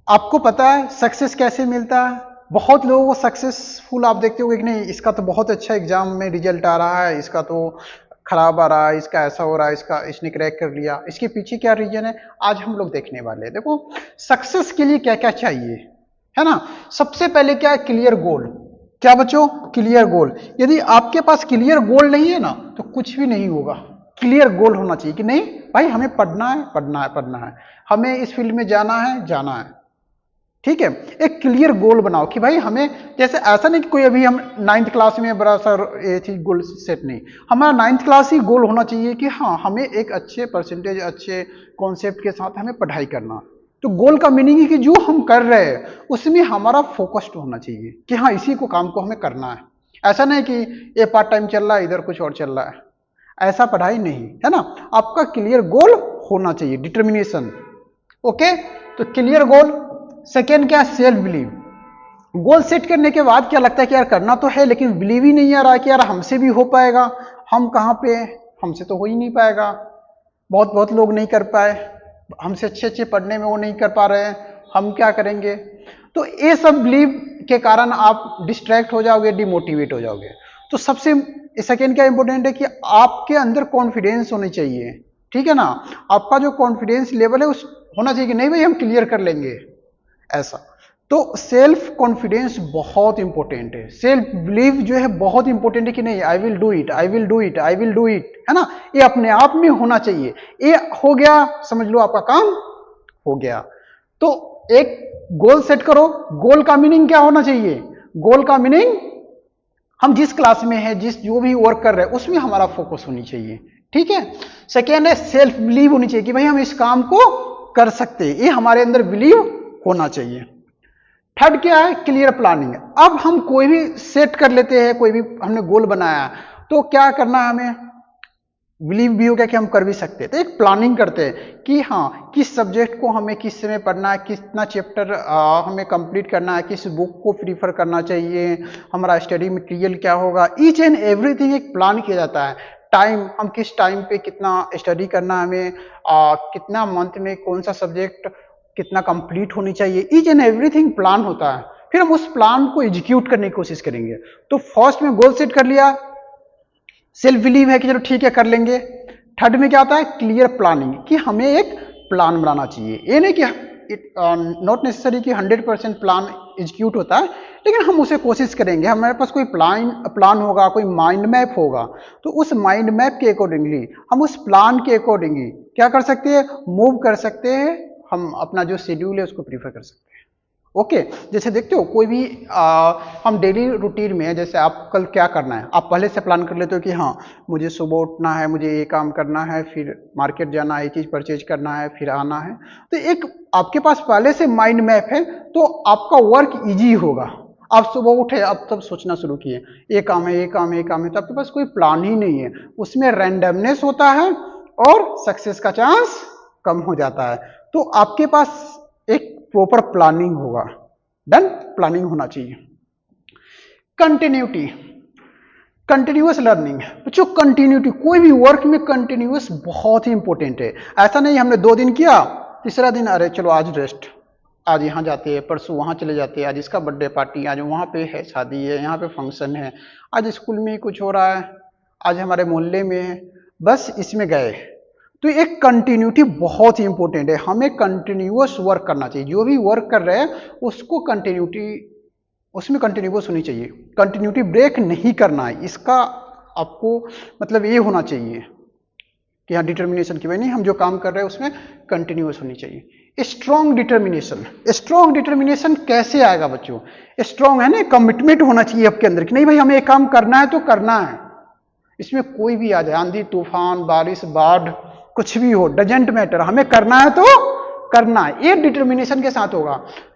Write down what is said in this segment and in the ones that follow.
आपको पता है सक्सेस कैसे मिलता है? बहुत लोगों को सक्सेसफुल आप देखते होगे कि नहीं, इसका तो बहुत अच्छा एग्जाम में रिजल्ट आ रहा है, इसका तो खराब आ रहा है, इसका ऐसा हो रहा है, इसका इसने क्रैक कर लिया। इसके पीछे क्या रीजन है, आज हम लोग देखने वाले हैं। देखो, सक्सेस के लिए क्या क्या चाहिए, है ना। सबसे पहले क्या है, क्लियर गोल। क्या बच्चों, क्लियर गोल। यदि आपके पास क्लियर गोल नहीं है ना, तो कुछ भी नहीं होगा। क्लियर गोल होना चाहिए कि नहीं भाई, हमें पढ़ना है, पढ़ना है, पढ़ना है, हमें इस फील्ड में जाना है, जाना है। ठीक है, एक क्लियर गोल बनाओ कि भाई हमें, जैसे ऐसा नहीं कि कोई अभी हम नाइन्थ क्लास में बड़ा सा ये चीज गोल सेट नहीं, हमारा नाइन्थ क्लास ही गोल होना चाहिए कि हाँ हमें एक अच्छे परसेंटेज, अच्छे कॉन्सेप्ट के साथ हमें पढ़ाई करना। तो गोल का मीनिंग है कि जो हम कर रहे हैं उसमें हमारा फोकस्ड होना चाहिए कि हाँ इसी को काम को हमें करना है। ऐसा नहीं कि ये पार्ट टाइम चल रहा है, इधर कुछ और चल रहा है, ऐसा पढ़ाई नहीं, है ना। आपका क्लियर गोल होना चाहिए, डिटर्मिनेशन। ओके, तो क्लियर गोल। सेकेंड क्या, सेल्फ बिलीव। गोल सेट करने के बाद क्या लगता है कि यार करना तो है, लेकिन बिलीव ही नहीं आ रहा है कि यार हमसे भी हो पाएगा। हम कहाँ पे, हमसे तो हो ही नहीं पाएगा। बहुत बहुत लोग नहीं कर पाए, हमसे अच्छे अच्छे पढ़ने में वो नहीं कर पा रहे हैं, हम क्या करेंगे। तो ये सब बिलीव के कारण आप डिस्ट्रैक्ट हो जाओगे, डिमोटिवेट हो जाओगे। तो सबसे सेकेंड क्या इंपॉर्टेंट है कि आपके अंदर कॉन्फिडेंस होनी चाहिए। ठीक है ना, आपका जो कॉन्फिडेंस लेवल है उस होना चाहिए कि नहीं भाई हम क्लियर कर लेंगे, ऐसा। तो सेल्फ कॉन्फिडेंस बहुत इंपॉर्टेंट है, सेल्फ बिलीव जो है बहुत इंपॉर्टेंट है कि नहीं, I will do it, I will do it, I will do it, है ना। ये अपने आप में होना चाहिए। ये हो गया, समझ लो आपका काम हो गया। तो एक गोल सेट करो। गोल का मीनिंग क्या होना चाहिए, गोल का मीनिंग हम जिस क्लास में है, जिस जो भी वर्क कर रहे हैं उसमें हमारा फोकस होनी चाहिए। ठीक है। सेकेंड है सेल्फ बिलीव होनी चाहिए कि भाई हम इस काम को कर सकते हैं, ये हमारे अंदर बिलीव होना चाहिए। थर्ड क्या है, क्लियर प्लानिंग। अब हम कोई भी सेट कर लेते हैं, कोई भी हमने गोल बनाया, तो क्या करना है हमें, बिलीव भी हो गया कि हम कर भी सकते हैं, तो एक प्लानिंग करते हैं कि हाँ किस सब्जेक्ट को हमें किस समय पढ़ना है, कितना चैप्टर हमें कंप्लीट करना है, किस बुक को प्रीफर करना चाहिए, हमारा स्टडी मटेरियल क्या होगा, ईच एंड एवरीथिंग एक प्लान किया जाता है। टाइम, हम किस टाइम पे कितना स्टडी करना है हमें, कितना मंथ में कौन सा सब्जेक्ट कितना कंप्लीट होनी चाहिए, ईच एंड एवरीथिंग प्लान होता है। फिर हम उस प्लान को एग्जीक्यूट करने की कोशिश करेंगे। तो फर्स्ट में गोल सेट कर लिया, सेल्फ बिलीव है कि चलो ठीक है कर लेंगे। थर्ड में क्या आता है, क्लियर प्लानिंग, कि हमें एक प्लान बनाना चाहिए। ये नहीं कि नॉट नेसेसरी कि 100% प्लान एग्जीक्यूट होता है, लेकिन हम उसे कोशिश करेंगे, हमारे पास कोई प्लान होगा, कोई माइंड मैप होगा, तो उस माइंड मैप के अकॉर्डिंगली हम उस प्लान के अकॉर्डिंगली क्या कर सकते हैं, मूव कर सकते हैं, हम अपना जो शेड्यूल है उसको प्रीफर कर सकते हैं। ओके, जैसे देखते हो कोई भी हम डेली रूटीन में, जैसे आप कल क्या करना है, आप पहले से प्लान कर लेते हो कि हाँ मुझे सुबह उठना है, मुझे ये काम करना है, फिर मार्केट जाना है, ये चीज़ परचेज करना है, फिर आना है। तो एक आपके पास पहले से माइंड मैप है, तो आपका वर्क इजी होगा। आप सुबह उठे, अब तब सोचना शुरू किए, ये काम है, ये काम है, ये काम है, तो आपके पास कोई प्लान ही नहीं है, उसमें रैंडमनेस होता है और सक्सेस का चांस कम हो जाता है। तो आपके पास एक प्रॉपर प्लानिंग होगा, डन, प्लानिंग होना चाहिए। Continuity, continuous learning. बच्चों कंटिन्यूटी, कोई भी वर्क में कंटिन्यूअस बहुत ही इंपॉर्टेंट है। ऐसा नहीं हमने 2 दिन किया, तीसरा दिन अरे चलो आज रेस्ट, आज यहाँ जाते हैं, परसों वहाँ चले जाते हैं, आज इसका बर्थडे पार्टी, आज वहाँ पे है शादी है, यहाँ पे फंक्शन है, आज स्कूल में ही कुछ हो रहा है, आज हमारे मोहल्ले में है, बस इसमें गए। तो एक कंटिन्यूटी बहुत ही इंपॉर्टेंट है, हमें कंटिन्यूअस वर्क करना चाहिए, जो भी वर्क कर रहे हैं उसको कंटिन्यूटी, उसमें कंटिन्यूअस होनी चाहिए, कंटिन्यूटी ब्रेक नहीं करना है, इसका आपको मतलब ये होना चाहिए कि हाँ डिटर्मिनेशन की, भाई नहीं हम जो काम कर रहे हैं उसमें कंटिन्यूअस होनी चाहिए। स्ट्रॉन्ग डिटर्मिनेशन, स्ट्रॉन्ग डिटर्मिनेशन कैसे आएगा बच्चों, स्ट्रॉन्ग है ना, कमिटमेंट होना चाहिए आपके अंदर कि नहीं भाई हमें एक काम करना है तो करना है, इसमें कोई भी आ जाए, आंधी तूफान बारिश बाढ़ कुछ भी हो, डजेंट मैटर, हमें करना है तो करना है, ये डिटर्मिनेशन के साथ होगा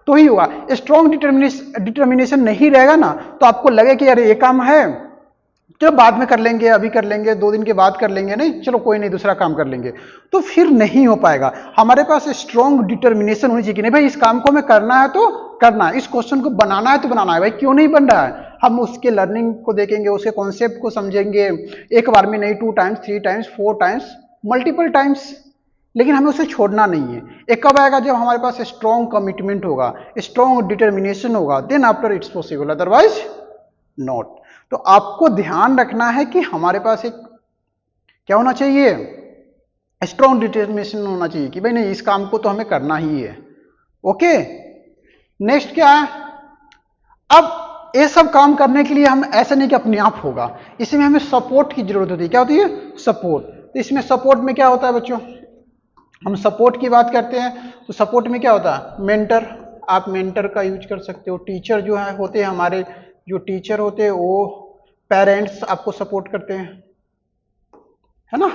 तो ही होगा। स्ट्रॉन्ग डिटर्मिनेशन नहीं रहेगा ना, तो आपको लगे कि यार ये काम है चलो बाद में कर लेंगे, अभी कर लेंगे, 2 दिन के बाद कर लेंगे, नहीं चलो कोई नहीं दूसरा काम कर लेंगे, तो फिर नहीं हो पाएगा। हमारे पास स्ट्रॉन्ग डिटर्मिनेशन होनी चाहिए कि नहीं भाई इस काम को हमें करना है तो करना है, इस क्वेश्चन को बनाना है तो बनाना है, भाई क्यों नहीं बन रहा है, हम उसके लर्निंग को देखेंगे, उसके कॉन्सेप्ट को समझेंगे, एक बार में नहीं, 2 times 3 times 4 times multiple times, लेकिन हमें उसे छोड़ना नहीं है। एक कब आएगा? जब हमारे पास स्ट्रॉन्ग कमिटमेंट होगा, स्ट्रॉन्ग डिटर्मिनेशन होगा, then after it's possible, otherwise not. तो आपको ध्यान रखना है कि हमारे पास एक क्या होना चाहिए? स्ट्रॉन्ग डिटर्मिनेशन होना चाहिए कि भाई नहीं, इस काम को तो हमें करना ही है। ओके, नेक्स्ट क्या है? अब ये सब काम करने के लिए हम ऐसा नहीं कि अपने आप होगा, इसमें हमें सपोर्ट की जरूरत होती है। क्या होती है? सपोर्ट। तो इसमें सपोर्ट में क्या होता है बच्चों? हम सपोर्ट की बात करते हैं तो सपोर्ट में क्या होता है? मेंटर। आप मेंटर का यूज कर सकते हो। टीचर जो है होते हैं हमारे, जो टीचर होते हैं वो, पेरेंट्स आपको सपोर्ट करते हैं, है ना,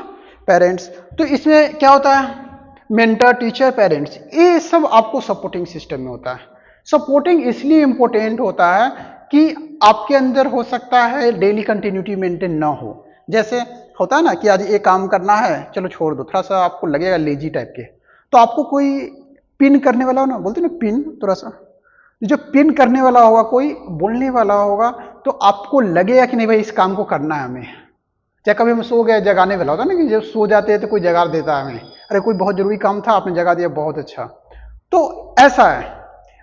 पेरेंट्स। तो इसमें क्या होता है? मेंटर, टीचर, पेरेंट्स, ये सब आपको सपोर्टिंग सिस्टम में होता है। सपोर्टिंग इसलिए इंपॉर्टेंट होता है कि आपके अंदर हो सकता है डेली कंटिन्यूटी मेंटेन ना हो। जैसे होता है ना कि आज ये काम करना है, चलो छोड़ दो, थोड़ा सा आपको लगेगा लेजी टाइप के, तो आपको कोई पिन करने वाला हो ना, बोलते ना पिन, थोड़ा सा जो पिन करने वाला होगा, कोई बोलने वाला होगा, तो आपको लगेगा कि नहीं भाई इस काम को करना है हमें। चाहे कभी हम सो गए, जगाने वाला होता है ना कि जब सो जाते हैं तो कोई जगा देता है हमें, अरे कोई बहुत जरूरी काम था आपने जगा दिया, बहुत अच्छा। तो ऐसा है।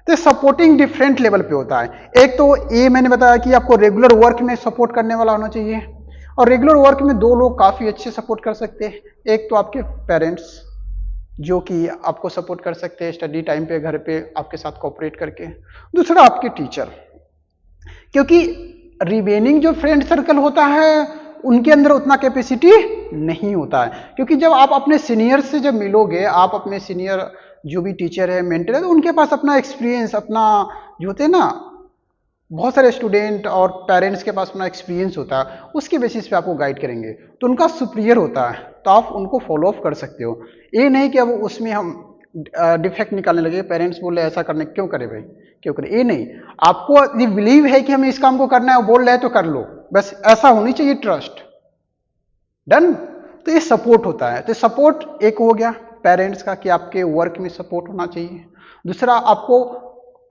तो सपोर्टिंग डिफरेंट लेवल पे होता है। एक तो ये मैंने बताया कि आपको रेगुलर वर्क में सपोर्ट करने वाला होना चाहिए, और रेगुलर वर्क में दो लोग काफी अच्छे सपोर्ट कर सकते हैं। एक तो आपके पेरेंट्स जो कि आपको सपोर्ट कर सकते हैं स्टडी टाइम पे, घर पे आपके साथ कोऑपरेट करके। दूसरा आपके टीचर, क्योंकि रिमेनिंग जो फ्रेंड सर्कल होता है उनके अंदर उतना कैपेसिटी नहीं होता है। क्योंकि जब आप अपने सीनियर से जब मिलोगे, आप अपने सीनियर जो भी टीचर है, मेंटर है, तो उनके पास अपना एक्सपीरियंस, अपना जो होते हैं ना, बहुत सारे स्टूडेंट और पेरेंट्स के पास अपना एक्सपीरियंस होता है, उसके बेसिस पे आपको गाइड करेंगे, तो उनका सुपीरियर होता है, तो आप उनको फॉलो अप कर सकते हो। ये नहीं कि अब उसमें हम डिफेक्ट निकालने लगे, पेरेंट्स बोले ऐसा करने क्यों करे भाई, क्यों करे, ये नहीं। आपको ये बिलीव है कि हमें इस काम को करना है, वो बोल रहे हैं तो कर लो, बस ऐसा होनी चाहिए, ट्रस्ट, डन। तो ये सपोर्ट होता है। तो सपोर्ट एक हो गया पेरेंट्स का कि आपके वर्क में सपोर्ट होना चाहिए। दूसरा, आपको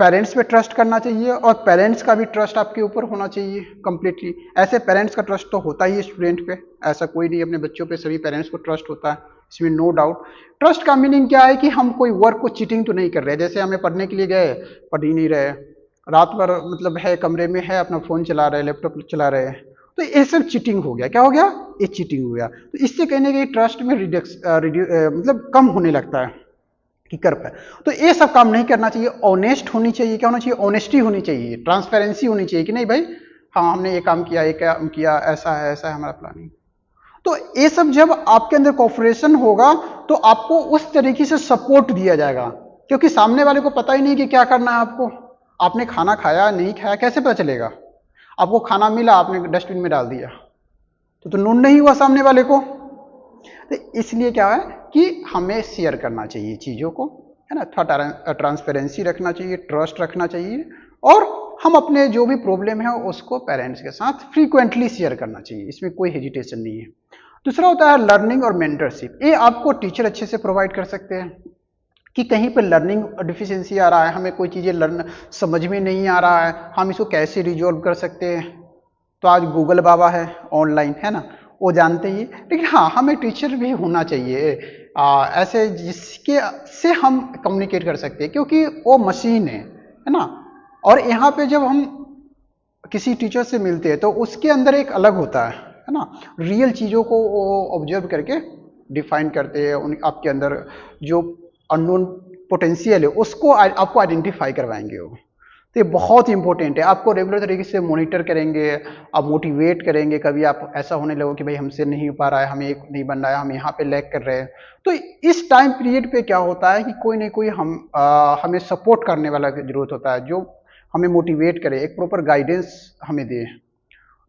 पेरेंट्स पे ट्रस्ट करना चाहिए, और पेरेंट्स का भी ट्रस्ट आपके ऊपर होना चाहिए कंप्लीटली। ऐसे पेरेंट्स का ट्रस्ट तो होता ही है स्टूडेंट पे, ऐसा कोई नहीं, अपने बच्चों पे सभी पेरेंट्स को ट्रस्ट होता है, इसमें नो डाउट। ट्रस्ट का मीनिंग क्या है कि हम कोई वर्क को चीटिंग तो नहीं कर रहे। जैसे हमें पढ़ने के लिए गए, पढ़ ही नहीं रहे, रात भर मतलब है कमरे में है, अपना फोन चला रहे, लैपटॉप चला रहे, तो ये सब चीटिंग हो गया। क्या हो गया? ये चीटिंग हो गया। तो इससे कहने के ट्रस्ट में मतलब कम होने लगता है कि कर पाए। तो ये सब काम नहीं करना चाहिए। ऑनेस्ट होनी चाहिए। क्या होना चाहिए? ऑनेस्टी होनी चाहिए, ट्रांसपेरेंसी होनी चाहिए कि नहीं भाई हाँ हमने ये काम किया, ये काम किया, ऐसा है हमारा प्लानिंग। तो ये सब जब आपके अंदर कॉपरेशन होगा तो आपको उस तरीके से सपोर्ट दिया जाएगा, क्योंकि सामने वाले को पता ही नहीं कि क्या करना है आपको। आपने खाना खाया नहीं खाया कैसे पता चलेगा? आपको खाना मिला, आपने डस्टबिन में डाल दिया, तो नून नहीं हुआ सामने वाले को। तो इसलिए क्या है कि हमें शेयर करना चाहिए चीज़ों को, है ना, थोड़ा ट्रांसपेरेंसी रखना चाहिए, ट्रस्ट रखना चाहिए, और हम अपने जो भी प्रॉब्लम है उसको पेरेंट्स के साथ फ्रीक्वेंटली शेयर करना चाहिए, इसमें कोई हेजिटेशन नहीं है। दूसरा होता है लर्निंग और मेंटरशिप। ये आपको टीचर अच्छे से प्रोवाइड कर सकते हैं कि कहीं पर लर्निंग डिफिशियंसी आ रहा है, हमें कोई चीज़ें लर्न समझ में नहीं आ रहा है, हम इसको कैसे रिजॉल्व कर सकते हैं। तो आज गूगल बाबा है ऑनलाइन, है ना, वो जानते ही। लेकिन हाँ, हमें टीचर भी होना चाहिए ऐसे जिसके से हम कम्युनिकेट कर सकते हैं, क्योंकि वो मशीन है ना। और यहाँ पे जब हम किसी टीचर से मिलते हैं तो उसके अंदर एक अलग होता है ना, रियल चीज़ों को वो ऑब्जर्व करके डिफाइन करते हैं, उन आपके अंदर जो अननोन पोटेंशियल है उसको आपको आइडेंटिफाई करवाएंगे वो। तो ये बहुत इंपॉर्टेंट है। आपको रेगुलर तरीके से मॉनिटर करेंगे, आप मोटिवेट करेंगे। कभी आप ऐसा होने लगो कि भाई हमसे नहीं हो पा रहा है, हमें एक नहीं बन रहा है, हम यहाँ पे लैग कर रहे हैं, तो इस टाइम पीरियड पे क्या होता है कि कोई ना कोई हमें सपोर्ट करने वाला की जरूरत होता है, जो हमें मोटिवेट करे, एक प्रॉपर गाइडेंस हमें दे।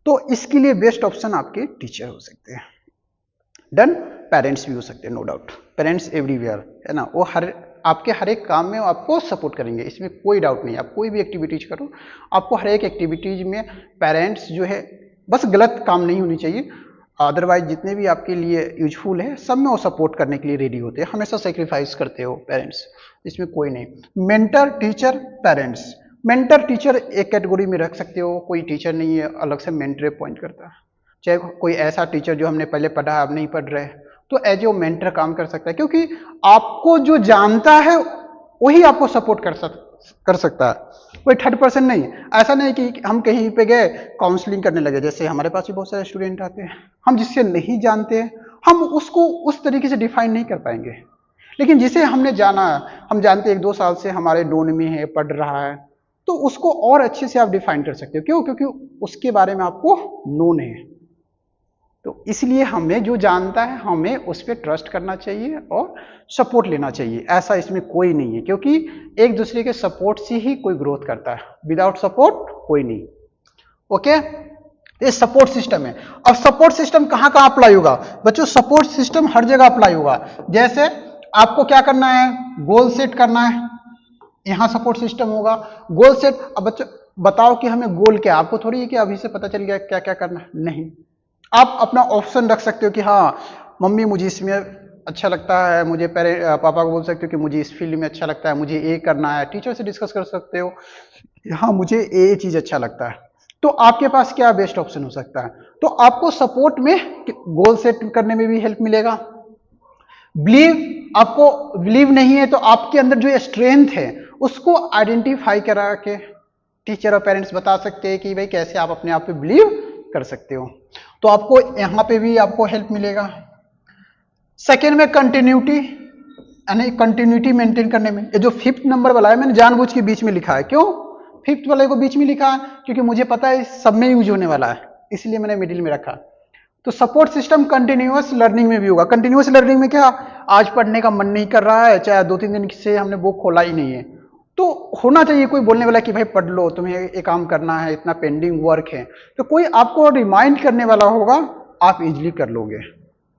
तो इसके लिए बेस्ट ऑप्शन आपके टीचर हो सकते हैं। डन। पेरेंट्स भी हो सकते हैं, नो डाउट, पेरेंट्स एवरीवेयर, है ना, वो आपके हर एक काम में आपको सपोर्ट करेंगे, इसमें कोई डाउट नहीं। आप कोई भी एक्टिविटीज करो, आपको हर एक एक्टिविटीज में पेरेंट्स जो है, बस गलत काम नहीं होनी चाहिए, अदरवाइज जितने भी आपके लिए यूजफुल है सब में वो सपोर्ट करने के लिए रेडी होते हैं, हमेशा सेक्रीफाइस करते हो पेरेंट्स, इसमें कोई नहीं। Mentor, teacher, parents. Mentor teacher एक कैटेगरी में रख सकते हो, कोई टीचर नहीं है अलग से मेंटर पॉइंट करता है। चाहे कोई ऐसा टीचर जो हमने पहले पढ़ा अब नहीं पढ़ रहे, तो एज ए मेंटर काम कर सकता है, क्योंकि आपको जो जानता है वही आपको सपोर्ट कर सकता है, कोई थर्ड पर्सन नहीं। ऐसा नहीं कि हम कहीं पे गए काउंसलिंग करने लगे, जैसे हमारे पास भी बहुत सारे स्टूडेंट आते हैं, हम जिससे नहीं जानते हम उसको उस तरीके से डिफाइन नहीं कर पाएंगे, लेकिन जिसे हमने जाना है, हम जानते हैं 1-2 साल से हमारे नोन में है, पढ़ रहा है, तो उसको और अच्छे से आप डिफाइन कर सकते हो। क्यों? क्योंकि उसके बारे में आपको नोन है। तो इसलिए हमें जो जानता है हमें उस पर ट्रस्ट करना चाहिए और सपोर्ट लेना चाहिए। ऐसा इसमें कोई नहीं है, क्योंकि एक दूसरे के सपोर्ट से ही कोई ग्रोथ करता है, विदाउट सपोर्ट कोई नहीं। ओके, ये सपोर्ट सिस्टम है। अब सपोर्ट सिस्टम कहाँ कहाँ अप्लाई होगा बच्चों? सपोर्ट सिस्टम हर जगह अप्लाई होगा। जैसे आपको क्या करना है, गोल सेट करना है, यहां सपोर्ट सिस्टम होगा। गोल सेट, अब बच्चों बताओ कि हमें गोल क्या, आपको थोड़ी है कि अभी से पता चल गया क्या क्या करना, नहीं। आप अपना ऑप्शन रख सकते हो कि हाँ मम्मी मुझे इसमें अच्छा लगता है, मुझे पापा को बोल सकते हो कि मुझे इस फील्ड में अच्छा लगता है, मुझे ये करना है, टीचर से डिस्कस कर सकते हो, हाँ मुझे ये चीज अच्छा लगता है। तो आपके पास क्या बेस्ट ऑप्शन हो सकता है? तो आपको सपोर्ट में गोल सेट करने में भी हेल्प मिलेगा। बिलीव, आपको बिलीव नहीं है तो आपके अंदर जो स्ट्रेंथ है उसको आइडेंटिफाई करा के टीचर और पेरेंट्स बता सकते हैं कि भाई कैसे आप अपने आप पे बिलीव कर सकते हो। तो आपको यहां पे भी आपको हेल्प मिलेगा। सेकेंड में कंटिन्यूटी, यानी कंटिन्यूटी मेंटेन करने में, ये जो 5th नंबर वाला है मैंने जानबूझ के बीच में लिखा है। क्यों 5th वाले को बीच में लिखा है? क्योंकि मुझे पता है सब में यूज होने वाला है, इसलिए मैंने मिडिल में रखा। तो सपोर्ट सिस्टम कंटिन्यूअस लर्निंग में भी होगा। कंटिन्यूअस लर्निंग में क्या, आज पढ़ने का मन नहीं कर रहा है, चाहे 2-3 दिन से हमने बुक खोला ही नहीं है, तो होना चाहिए कोई बोलने वाला कि भाई पढ़ लो, तुम्हें ये काम करना है, इतना पेंडिंग वर्क है, तो कोई आपको रिमाइंड करने वाला होगा, आप इजिली कर लोगे,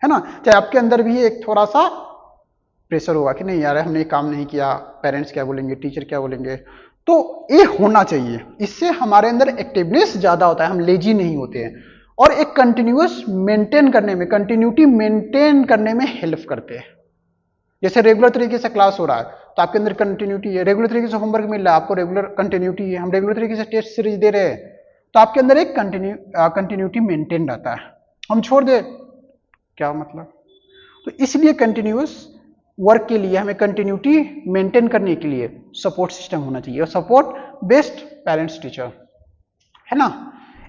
है ना। चाहे आपके अंदर भी एक थोड़ा सा प्रेशर होगा कि नहीं यार हमने ये काम नहीं किया, पेरेंट्स क्या बोलेंगे, टीचर क्या बोलेंगे, तो ये होना चाहिए। इससे हमारे अंदर एक्टिवनेस ज्यादा होता है, हम लेजी नहीं होते हैं, और एक कंटिन्यूअस मेंटेन करने में, कंटिन्यूटी मेंटेन करने में हेल्प करते हैं। जैसे रेगुलर तरीके से क्लास हो रहा है तो आपके अंदर कंटिन्यूटी है, रेगुलर तरीके से होमवर्क मिल रहा है आपको, रेगुलर कंटिन्यूटी है, हम रेगुलर तरीके से टेस्ट सीरीज दे रहे हैं तो आपके अंदर एक कंटिन्यूटी मेंटेन रहता है। हम छोड़ दे क्या मतलब? तो इसलिए कंटिन्यूअस वर्क के लिए हमें कंटिन्यूटी मेंटेन करने के लिए सपोर्ट सिस्टम होना चाहिए, और सपोर्ट बेस्ट पेरेंट्स टीचर, है ना।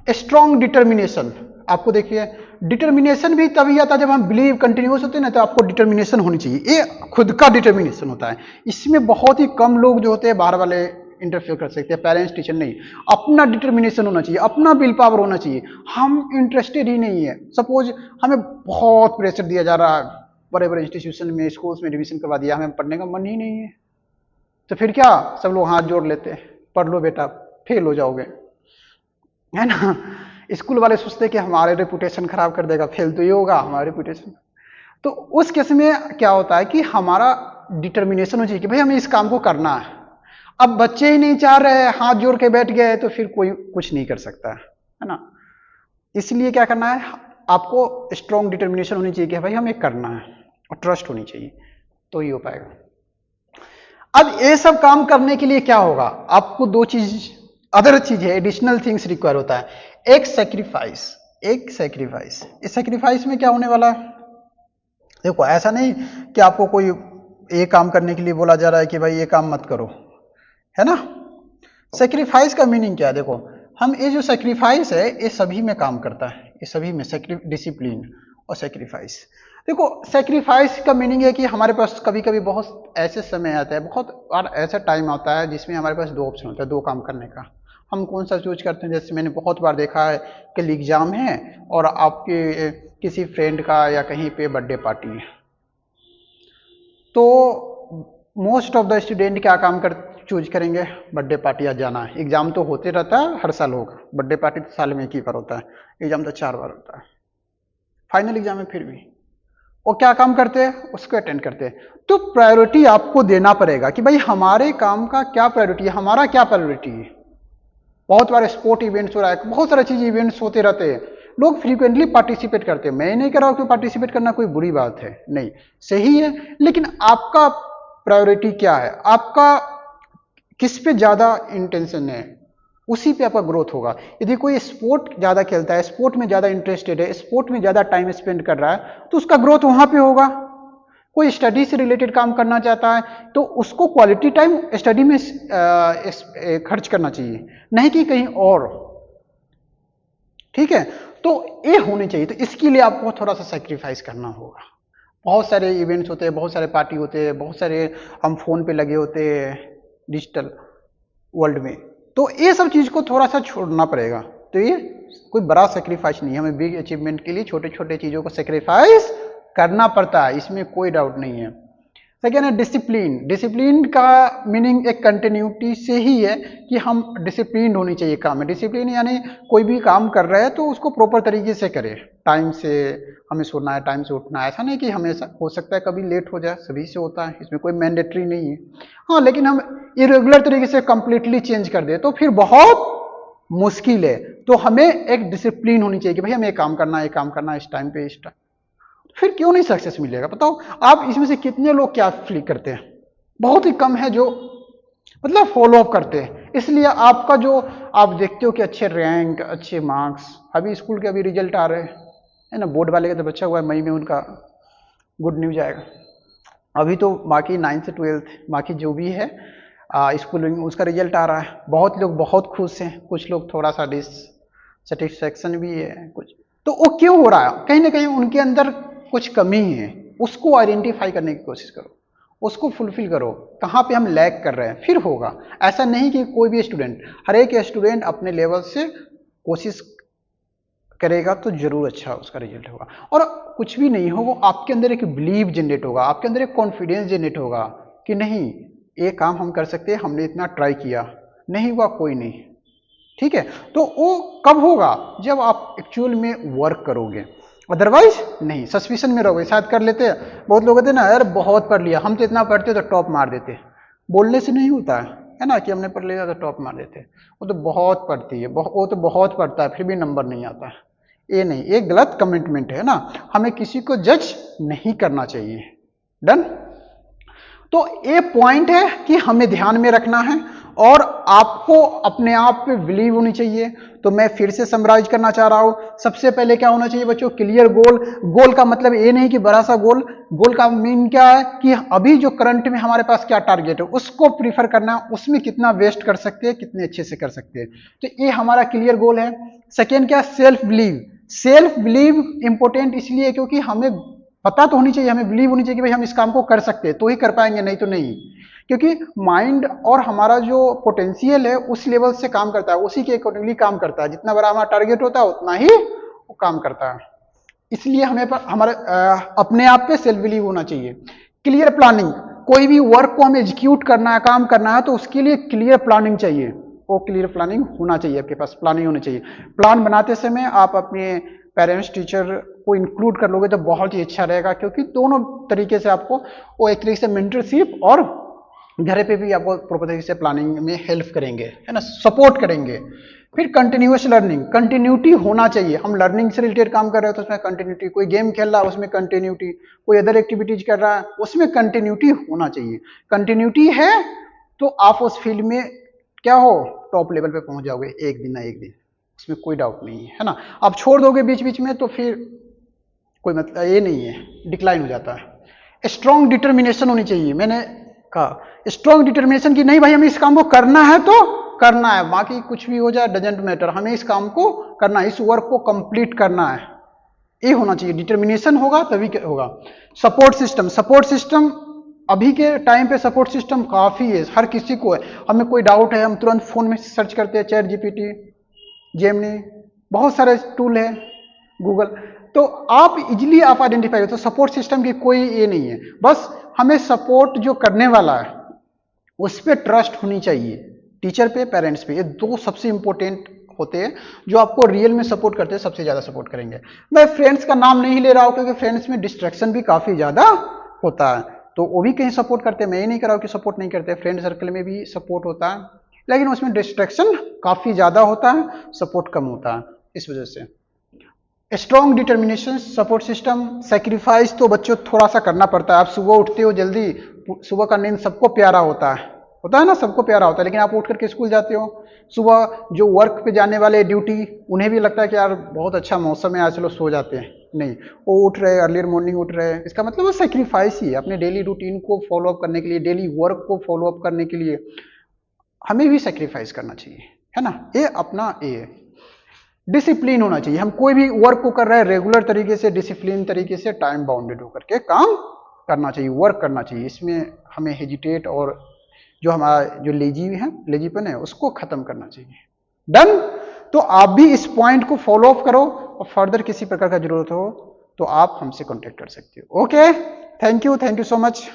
स्ट्रॉन्ग डिटर्मिनेशन, आपको देखिए डिटर्मिनेशन भी तभी आता है जब हम बिलीव कंटिन्यूअस होते हैं ना, तो आपको डिटर्मिनेशन होनी चाहिए, ये खुद का डिटर्मिनेशन होता है। इसमें बहुत ही कम लोग जो होते हैं बाहर वाले इंटरफेयर कर सकते हैं, पेरेंट्स टीचर नहीं। अपना डिटर्मिनेशन होना चाहिए, अपना विल पावर होना चाहिए। हम इंटरेस्टेड ही नहीं है, सपोज हमें बहुत प्रेशर दिया जा रहा है, बड़े बड़े इंस्टीट्यूशन में, स्कूल्स में एडमिशन करवा दिया, हमें पढ़ने का मन ही नहीं है, तो फिर क्या, सब लोग हाथ जोड़ लेते हैं, पढ़ लो बेटा फेल हो जाओगे, है ना। स्कूल वाले सोचते हैं कि हमारे रेपुटेशन खराब कर देगा, फेल तो ये होगा हमारा रेपुटेशन। तो उस केस में क्या होता है कि हमारा डिटर्मिनेशन हो चाहिए कि भाई हमें इस काम को करना है। अब बच्चे ही नहीं चाह रहे, हाथ जोड़ के बैठ गए, तो फिर कोई कुछ नहीं कर सकता, है ना। इसलिए क्या करना है, आपको स्ट्रॉन्ग डिटर्मिनेशन होनी चाहिए कि भाई हमें करना है, और ट्रस्ट होनी चाहिए, तो ही हो पाएगा। अब ये सब काम करने के लिए क्या होगा, आपको दो चीज अदर चीज है, एडिशनल थिंग्स रिक्वायर होता है। एक सैक्रिफाइस, एक सैक्रिफाइस। इस सैक्रिफाइस में क्या होने वाला है, देखो ऐसा नहीं कि आपको कोई ये काम करने के लिए बोला जा रहा है कि भाई ये काम मत करो, है ना। सैक्रिफाइस का मीनिंग क्या है, देखो हम ये जो सैक्रिफाइस है ये सभी में काम करता है, ये सभी में डिसिप्लिन और सैक्रिफाइस। देखो सैक्रिफाइस का मीनिंग है कि हमारे पास कभी कभी बहुत ऐसे समय आता है, बहुत बार ऐसा टाइम आता है जिसमें हमारे पास दो ऑप्शन होता है, दो काम करने का, हम कौन सा चूज करते हैं। जैसे मैंने बहुत बार देखा है कि एग्जाम है और आपके किसी फ्रेंड का या कहीं पे बर्थडे पार्टी है, तो मोस्ट ऑफ द स्टूडेंट क्या काम कर चूज करेंगे, बर्थडे पार्टी आज जाना है। एग्जाम तो होते रहता है, हर साल होगा, बर्थडे पार्टी तो साल में एक ही बार होता है, एग्जाम तो 4 बार होता है, फाइनल एग्जाम है फिर भी वो क्या काम करते हैं, उसको अटेंड करते हैं। तो प्रायोरिटी आपको देना पड़ेगा कि भाई हमारे काम का क्या प्रायोरिटी है, हमारा क्या प्रायोरिटी है। बहुत बार स्पोर्ट इवेंट्स हो रहा है, बहुत सारे चीज इवेंट्स होते रहते हैं, लोग फ्रीक्वेंटली पार्टिसिपेट करते हैं। मैं नहीं कर रहा हूं कि पार्टिसिपेट करना कोई बुरी बात है, नहीं, सही है, लेकिन आपका प्रायोरिटी क्या है, आपका किस पे ज्यादा इंटेंशन है, उसी पे आपका ग्रोथ होगा। यदि कोई स्पोर्ट ज़्यादा खेलता है, स्पोर्ट में ज़्यादा इंटरेस्टेड है, स्पोर्ट में ज़्यादा टाइम स्पेंड कर रहा है, तो उसका ग्रोथ वहाँ पे होगा। कोई स्टडी से रिलेटेड काम करना चाहता है तो उसको क्वालिटी टाइम स्टडी में खर्च करना चाहिए, नहीं कि कहीं और। ठीक है, तो ये होनी चाहिए। तो इसके लिए आपको थोड़ा सा सेक्रीफाइस करना होगा। बहुत सारे इवेंट्स होते हैं, बहुत सारे पार्टी होते हैं, बहुत सारे हम फोन पे लगे होते हैं डिजिटल वर्ल्ड में, तो ये सब चीज को थोड़ा सा छोड़ना पड़ेगा। तो ये कोई बड़ा सेक्रीफाइस नहीं है, हमें बिग अचीवमेंट के लिए छोटे छोटे चीजों को सेक्रीफाइस करना पड़ता है, इसमें कोई डाउट नहीं है। सेकेंड है डिसिप्लिन। डिसिप्लिन का मीनिंग एक कंटिन्यूटी से ही है कि हम डिसिप्लिन होनी चाहिए काम में। डिसिप्लिन यानी कोई भी काम कर रहे हैं तो उसको प्रॉपर तरीके से करें, टाइम से हमें सोना है, टाइम से उठना है। ऐसा नहीं कि हमेशा, हो सकता है कभी लेट हो जाए, सभी से होता है, इसमें कोई मैंडेटरी नहीं है। हाँ, लेकिन हम इरेगुलर तरीके से कंप्लीटली चेंज कर दे तो फिर बहुत मुश्किल है। तो हमें एक डिसिप्लिन होनी चाहिए कि भाई हमें ये काम करना है, ये काम करना है, इस टाइम पे, इस टाइम। फिर क्यों नहीं सक्सेस मिलेगा? बताओ आप इसमें से कितने लोग क्या फ्लिक करते हैं? बहुत ही कम है जो मतलब फॉलो अप करते हैं। इसलिए आपका जो आप देखते हो कि अच्छे रैंक, अच्छे मार्क्स, अभी स्कूल के अभी रिजल्ट आ रहे हैं, है ना, बोर्ड वाले का तो बच्चा हुआ है, मई में उनका गुड न्यूज आएगा। अभी तो बाकी 9th से 12th बाकी जो भी है स्कूल में उसका रिजल्ट आ रहा है। बहुत लोग बहुत खुश हैं, कुछ लोग थोड़ा सा डिससेटिस्फैक्शन भी है कुछ। तो वो क्यों हो रहा है? कहीं ना कहीं उनके अंदर कुछ कमी है, उसको आइडेंटिफाई करने की कोशिश करो, उसको फुलफिल करो, कहाँ पे हम लैग कर रहे हैं, फिर होगा। ऐसा नहीं कि कोई भी स्टूडेंट, हर एक स्टूडेंट अपने लेवल से कोशिश करेगा तो जरूर अच्छा उसका रिजल्ट होगा। और कुछ भी नहीं होगा, आपके अंदर एक बिलीव जनरेट होगा, आपके अंदर एक कॉन्फिडेंस जनरेट होगा कि नहीं ये काम हम कर सकते हैं, हमने इतना ट्राई किया, नहीं हुआ कोई नहीं। ठीक है, तो वो कब होगा? जब आप एक्चुअल में वर्क करोगे, अदरवाइज नहीं, सस्पिशन में रहोगे। शायद कर लेते हैं, बहुत लोग कहते हैं ना यार बहुत पढ़ लिया, हम तो इतना पढ़ते तो टॉप मार देते। बोलने से नहीं होता है ना, कि हमने पढ़ लिया तो टॉप मार देते। वो तो बहुत पढ़ती है, वो तो बहुत पढ़ता है फिर भी नंबर नहीं आता है। ये नहीं, ये गलत कमिटमेंट है ना। हमें किसी को जज नहीं करना चाहिए। डन। तो ये पॉइंट है कि हमें ध्यान में रखना है और आपको अपने आप पे बिलीव होनी चाहिए। तो मैं फिर से समराइज करना चाह रहा हूं। सबसे पहले क्या होना चाहिए बच्चों? Clear goal. गोल का मतलब ये नहीं कि बड़ा सा गोल, गोल का मीन क्या है कि अभी जो करंट में हमारे पास क्या टारगेट है उसको प्रीफर करना, उसमें कितना वेस्ट कर सकते हैं, कितने अच्छे से कर सकते हैं। तो ये हमारा क्लियर गोल है। सेकेंड क्या? Self believe. Self believe important इसलिए क्योंकि हमें पता तो होनी चाहिए, हमें बिलीव होनी चाहिए कि भाई हम इस काम को कर सकते हैं, तो ही कर पाएंगे, नहीं तो नहीं। क्योंकि माइंड और हमारा जो पोटेंशियल है उस लेवल से काम करता है, उसी के अकॉर्डिंगली काम करता है। जितना बड़ा हमारा टारगेट होता है उतना ही वो काम करता है। इसलिए हमें हमारे अपने आप पे सेल्फ बिलीव होना चाहिए। Clear planning. कोई भी वर्क को हमें एग्जीक्यूट करना है, काम करना है, तो उसके लिए क्लियर प्लानिंग चाहिए। वो क्लियर प्लानिंग होना चाहिए, आपके पास प्लानिंग होनी चाहिए। प्लान बनाते समय आप अपने पेरेंट्स, टीचर को इंक्लूड कर लोगे तो बहुत ही अच्छा रहेगा, क्योंकि दोनों तरीके से आपको वो एक तरीके से मेंटरशिप और घर पे भी आपको प्रॉपर तरीके से प्लानिंग में हेल्प करेंगे, है ना, सपोर्ट करेंगे। फिर कंटिन्यूअस लर्निंग, कंटिन्यूटी होना चाहिए। हम लर्निंग से रिलेटेड काम कर रहे हो तो उसमें कंटिन्यूटी, कोई गेम खेल रहा है उसमें कंटिन्यूटी, कोई अदर एक्टिविटीज कर रहा है उसमें कंटिन्यूटी होना चाहिए। कंटिन्यूटी है तो आप उस फील्ड में क्या हो, टॉप लेवल पे पहुंच जाओगे एक दिन ना एक दिन, उसमें कोई डाउट नहीं है ना। आप छोड़ दोगे बीच बीच में तो फिर कोई मतलब ये नहीं है, डिक्लाइन हो जाता है। स्ट्रॉन्ग डिटर्मिनेशन होनी चाहिए। मैंने कहा स्ट्रॉन्ग डिटर्मिनेशन की नहीं भाई हमें इस काम को करना है तो करना है, बाकी कुछ भी हो जाए डजेंट मैटर, हमें इस काम को करना है, इस वर्क को कंप्लीट करना है, ये होना चाहिए। डिटर्मिनेशन होगा तभी होगा। सपोर्ट सिस्टम, सपोर्ट सिस्टम अभी के टाइम पे सपोर्ट सिस्टम काफी है, हर किसी को है। हमें कोई डाउट है हम तुरंत फोन में सर्च करते हैं, चैट जीपीटी, जेमिनी, बहुत सारे टूल है, गूगल, तो आप इजिली आप आइडेंटिफाई हो। तो सपोर्ट सिस्टम की कोई ये नहीं है, बस हमें सपोर्ट जो करने वाला है उस पर ट्रस्ट होनी चाहिए, टीचर पे, पेरेंट्स पे। ये दो सबसे इंपॉर्टेंट होते हैं जो आपको रियल में सपोर्ट करते हैं, सबसे ज्यादा सपोर्ट करेंगे। मैं फ्रेंड्स का नाम नहीं ले रहा हूं क्योंकि फ्रेंड्स में डिस्ट्रैक्शन भी काफी ज्यादा होता है, तो वो भी कहीं सपोर्ट करते हैं। मैं ये नहीं कर रहा हूं कि सपोर्ट नहीं करते, फ्रेंड सर्कल में भी सपोर्ट होता है, लेकिन उसमें डिस्ट्रैक्शन काफी ज्यादा होता है, सपोर्ट कम होता है, इस वजह से। Strong determination, support system, sacrifice तो बच्चों थोड़ा सा करना पड़ता है। आप सुबह उठते हो जल्दी, सुबह का नींद सबको प्यारा होता है, होता है ना, सबको प्यारा होता है, लेकिन आप उठ करके स्कूल जाते हो, सुबह जो वर्क पे जाने वाले ड्यूटी, उन्हें भी लगता है कि यार बहुत अच्छा मौसम है, आज चलो सो जाते हैं। नहीं, वो उठ रहे, अर्लियर मॉर्निंग उठ रहे हैं, इसका मतलब वो सेक्रीफाइस ही है अपने डेली रूटीन को फॉलो अप करने के लिए, डेली वर्क को फॉलो अप करने के लिए हमें भी सेक्रीफाइस करना चाहिए, है ना। ये अपना ये है, डिसिप्लिन होना चाहिए। हम कोई भी वर्क को कर रहे हैं रेगुलर तरीके से, डिसिप्लिन तरीके से, टाइम बाउंडेड होकर के काम करना चाहिए, वर्क करना चाहिए। इसमें हमें हेजिटेट और जो हमारा जो लेजीपन है उसको खत्म करना चाहिए। डन। तो आप भी इस पॉइंट को फॉलो अप करो, और फर्दर किसी प्रकार का जरूरत हो तो आप हमसे कांटेक्ट कर सकते हो। Okay, thank you so much.